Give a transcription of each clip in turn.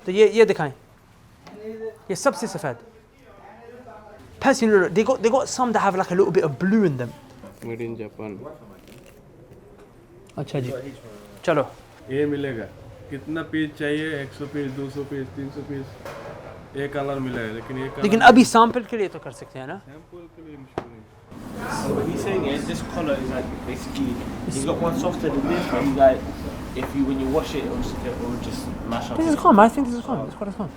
तो ये दिखाएं, ये सबसे सफेद. Personally, they got some that have like a little bit of blue in them. Made in Japan. अच्छा जी, चलो. ये मिलेगा. कितना पीस चाहिए? 100 पीस, 200 पीस, 300 पीस. एक कलर मिला है, लेकिन अभी सैंपल के लिए तो कर सकते हैं ना? सैंपल के लिए मुश्किल नहीं. So what he's saying is this color is like basically he's got one softer than this, but he's like if you when you wash it it'll just mash up. This is calm. I think this is calm. This is quite calm.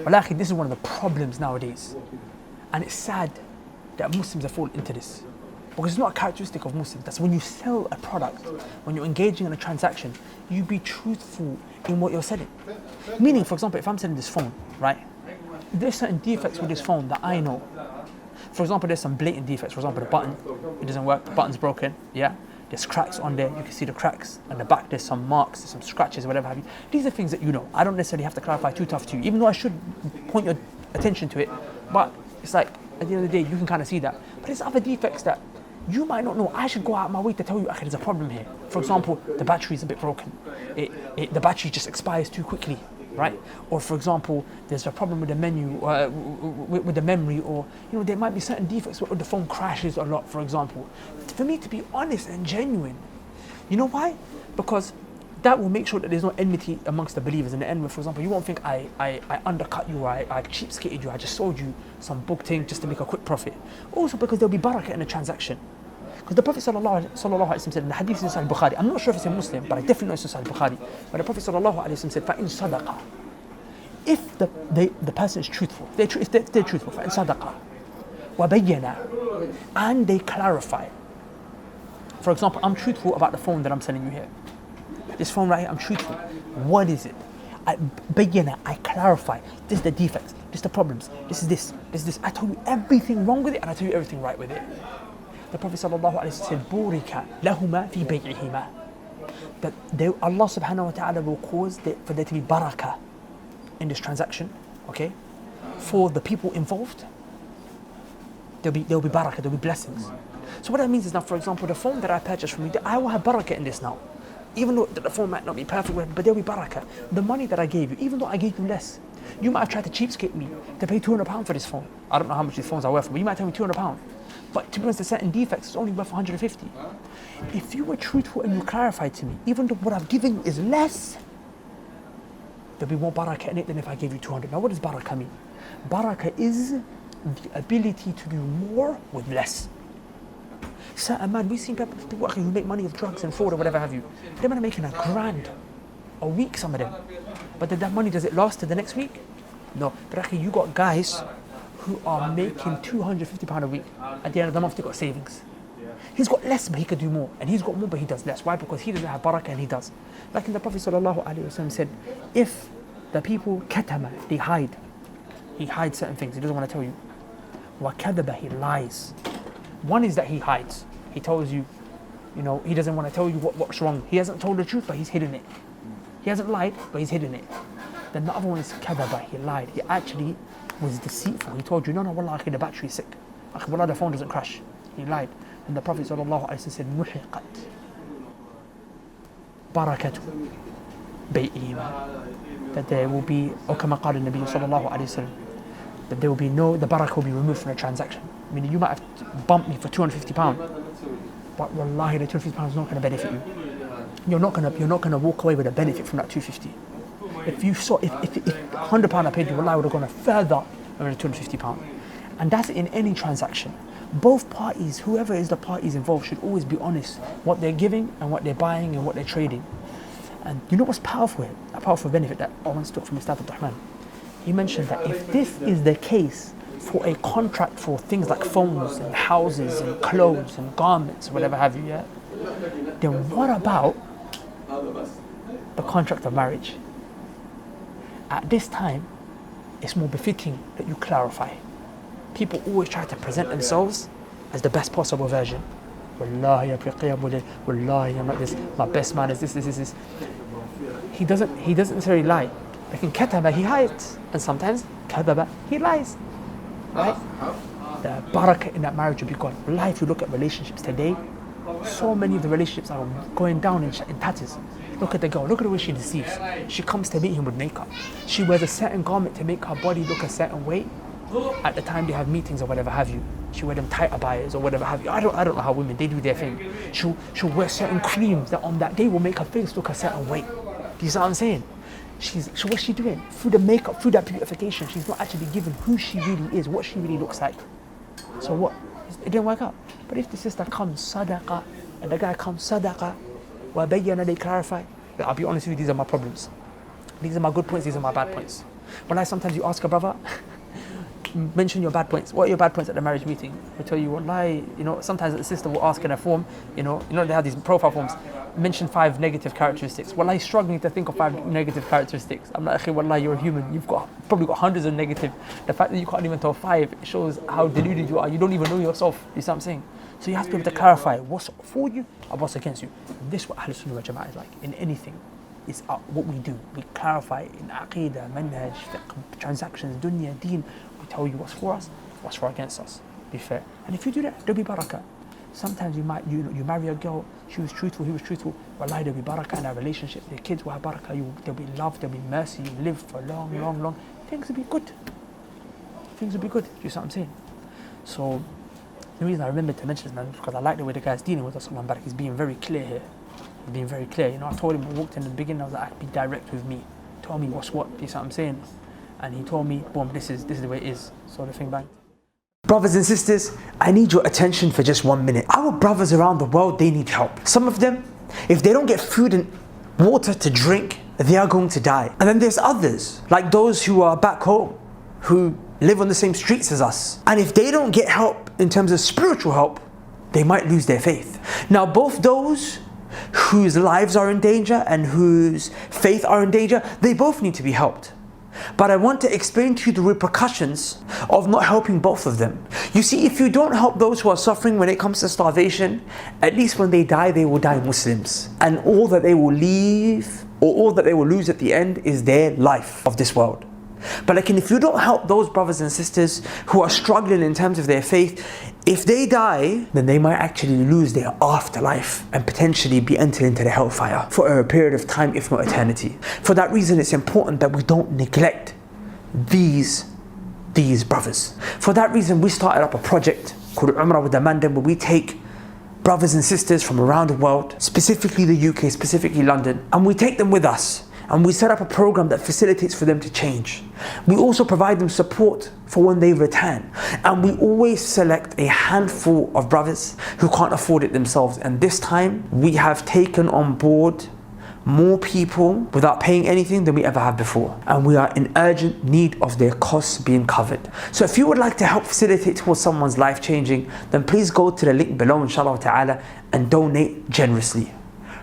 Well, this is one of the problems nowadays, and it's sad that Muslims have fallen into this, because it's not a characteristic of Muslims. That's when you sell a product, when you're engaging in a transaction, you be truthful in what you're selling. Meaning, for example, if I'm selling this phone, right, there's certain defects with this phone that I know. For example, there's some blatant defects. For example, the button, it doesn't work, the button's broken, yeah? There's cracks on there, you can see the cracks. On the back, there's some marks, there's some scratches, whatever have you. These are things that you know. I don't necessarily have to clarify too tough to you, even though I should point your attention to it. But it's like, at the end of the day, you can kind of see that. But there's other defects that you might not know. I should go out my way to tell you, okay, there's a problem here. For example, the battery is a bit broken. The battery just expires too quickly, right? Or for example, there's a problem with the menu, with the memory, or there might be certain defects where the phone crashes a lot, for example. For me to be honest and genuine, you know why? Because that will make sure that there's no enmity amongst the believers in the end. For example, you won't think I undercut you, or I cheapskated you, I just sold you some book thing just to make a quick profit. Also because there'll be barakah in the transaction. Because the Prophet sallallahu alaihi wasallam said in the hadith in Sahih Bukhari, I'm not sure if it's in Muslim, but I definitely know it's in Sahih Bukhari, but the Prophet sallallahu alaihi wasallam said, فَإِن صَدَقَ, if the person is truthful, if they're truthful, فَإِن صَدَقَ وَبَيَّنَا, and they clarify. For example, I'm truthful about the phone that I'm selling you here. This phone right here, I'm truthful. What is it? I clarify. This is the defects, this is the problems, this is this. I tell you everything wrong with it, and I tell you everything right with it. The Prophet sallallahu alaihi wasallam said, "Burika lahuma fi bay'ihima." That Allah subhanahu wa ta'ala will cause for there to be barakah in this transaction, okay? For the people involved, there'll be barakah, there'll be blessings. So what that means is now, for example, the phone that I purchased from you, I will have barakah in this now. Even though the phone might not be perfect, but there'll be barakah. The money that I gave you, even though I gave you less, you might have tried to cheapskate me to pay £200 for this phone. I don't know how much these phones are worth, but you might tell me £200. But to be honest, the certain defects is only worth 150. If you were truthful and you clarified to me, even though what I've given you is less, there'll be more barakah in it than if I gave you 200. Now what does barakah mean? Barakah is the ability to do more with less. Certain man, we've seen people who make money of drugs and fraud or whatever have you. They're making $1,000 a week, some of them. But that money, does it last to the next week? No. But you got guys who are making £250 a week. At the end of the month, they've got savings. He's got less, but he could do more. And he's got more, but he does less. Why? Because he doesn't have barakah and he does. Like in the Prophet ﷺ said, if the people katama, they hide. He hides certain things. He doesn't want to tell you. Wa kadaba, he lies. One is that he hides. He tells you, he doesn't want to tell you what's wrong. He hasn't told the truth, but he's hidden it. He hasn't lied, but he's hidden it. Then the other one is kadaba, he lied. He actually was deceitful. He told you, no, wallah, the battery is sick. Wallah, the phone doesn't crash. He lied. And the Prophet ﷺ said, muhiqat barakatu bay'ihima. That there will be, or kama qala Nabi sallallahu alayhi wa sallam, that there will be the barakah will be removed from the transaction. Meaning you might have bumped me for £250, but wallahi the £250 is not going to benefit you. You're not going to walk away with a benefit from that £250. If £100 I paid you, wallahi would have gone further than £250. And that's in any transaction. Both parties, whoever is the parties involved, should always be honest what they're giving and what they're buying and what they're trading. And you know what's powerful here? A powerful benefit that I once took from Ustad Abdurrahman. He mentioned that if this is the case for a contract for things like phones and houses and clothes and garments, whatever have you, yeah, then what about the contract of marriage? At this time, it's more befitting that you clarify. People always try to present themselves as the best possible version. Wallahi, wallahi, I'm like this. My best man is this. He doesn't necessarily lie. Like in kataba, he hides. And sometimes kadaba, he lies. Right? The barakah in that marriage will be gone. Wallahi, if you look at relationships today, so many of the relationships are going down in tatters. Look at the girl, look at the way she deceives. She comes to meet him with makeup. She wears a certain garment to make her body look a certain way. At the time they have meetings or whatever have you, she wear them tight abayas or whatever have you. I don't know how women, they do their thing. She'll wear certain creams that on that day will make her face look a certain way. Do you see what I'm saying? What's she doing? Through the makeup, through that beautification, she's not actually given who she really is, what she really looks like. So what? It didn't work out. But if the sister comes sadaqah and the guy comes sadaqah, wa bayyana, they clarify. I'll be honest with you, these are my problems. These are my good points, these are my bad points. When sometimes you ask a brother, mention your bad points. What are your bad points at the marriage meeting? He'll tell you, wallahi, sometimes the sister will ask in a form, they have these profile forms, mention 5 negative characteristics. Wallahi, struggling to think of 5 negative characteristics. I'm like, wallahi, you're a human. You've probably got hundreds of negative. The fact that you can't even tell 5, it shows how deluded you are. You don't even know yourself. You see what I'm saying? So you have to be able to clarify what's for you and what's against you. And this is what Ahlul Sunnah wal Jama'ah is like. In anything, it's what we do. We clarify in aqidah, manhaj, fiqh, transactions, dunya, deen. We tell you what's for us, what's for against us. Be fair. And if you do that, there'll be barakah. Sometimes you marry a girl, she was truthful, he was truthful. Wallahi, there'll be barakah in our relationship. The kids will have barakah, there'll be love, there'll be mercy. You live for long. Things will be good. Things will be good. Do you see what I'm saying? So, the reason I remember to mention this, man, is because I like the way the guy's dealing with us. He's being very clear here. He's being very clear. I told him, I walked in the beginning, I was like, be direct with me. Tell me what's what. Do you see what I'm saying? And he told me, boom, this is the way it is. So the thing bang. Brothers and sisters, I need your attention for just 1 minute. Our brothers around the world, they need help. Some of them, if they don't get food and water to drink, they are going to die. And then there's others, like those who are back home, who live on the same streets as us. And if they don't get help in terms of spiritual help, they might lose their faith. Now, both those whose lives are in danger and whose faith are in danger, they both need to be helped. But I want to explain to you the repercussions of not helping both of them. You see, if you don't help those who are suffering when it comes to starvation, at least when they will die Muslims. And all that they will leave, or all that they will lose at the end, is their life of this world. But if you don't help those brothers and sisters who are struggling in terms of their faith, if they die, then they might actually lose their afterlife and potentially be entered into the hellfire for a period of time, if not eternity. For that reason, it's important that we don't neglect these brothers. For that reason, we started up a project called Umrah with the Mandem, where we take brothers and sisters from around the world, specifically the UK, specifically London, and we take them with us. And we set up a program that facilitates for them to change. We also provide them support for when they return. And we always select a handful of brothers who can't afford it themselves. And this time, we have taken on board more people without paying anything than we ever have before. And we are in urgent need of their costs being covered. So if you would like to help facilitate towards someone's life changing, then please go to the link below, inshallah ta'ala, and donate generously.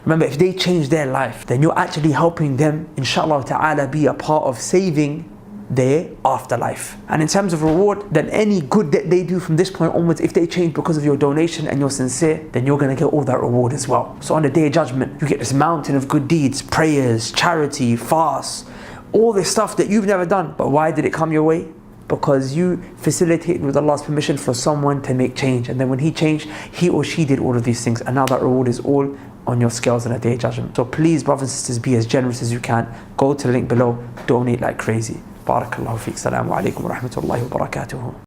Remember, if they change their life, then you're actually helping them, inshallah ta'ala, be a part of saving their afterlife. And in terms of reward, then any good that they do from this point onwards, if they change because of your donation and you're sincere, then you're going to get all that reward as well. So on the Day of Judgment, you get this mountain of good deeds, prayers, charity, fasts, all this stuff that you've never done. But why did it come your way? Because you facilitated with Allah's permission for someone to make change. And then when he changed, he or she did all of these things. And now that reward is all on your scales on a Day of Judgment. So please, brothers and sisters, be as generous as you can. Go to the link below, donate like crazy. Barakallahu feek. Assalamu alaikum wa rahmatullahi wa barakatuhu.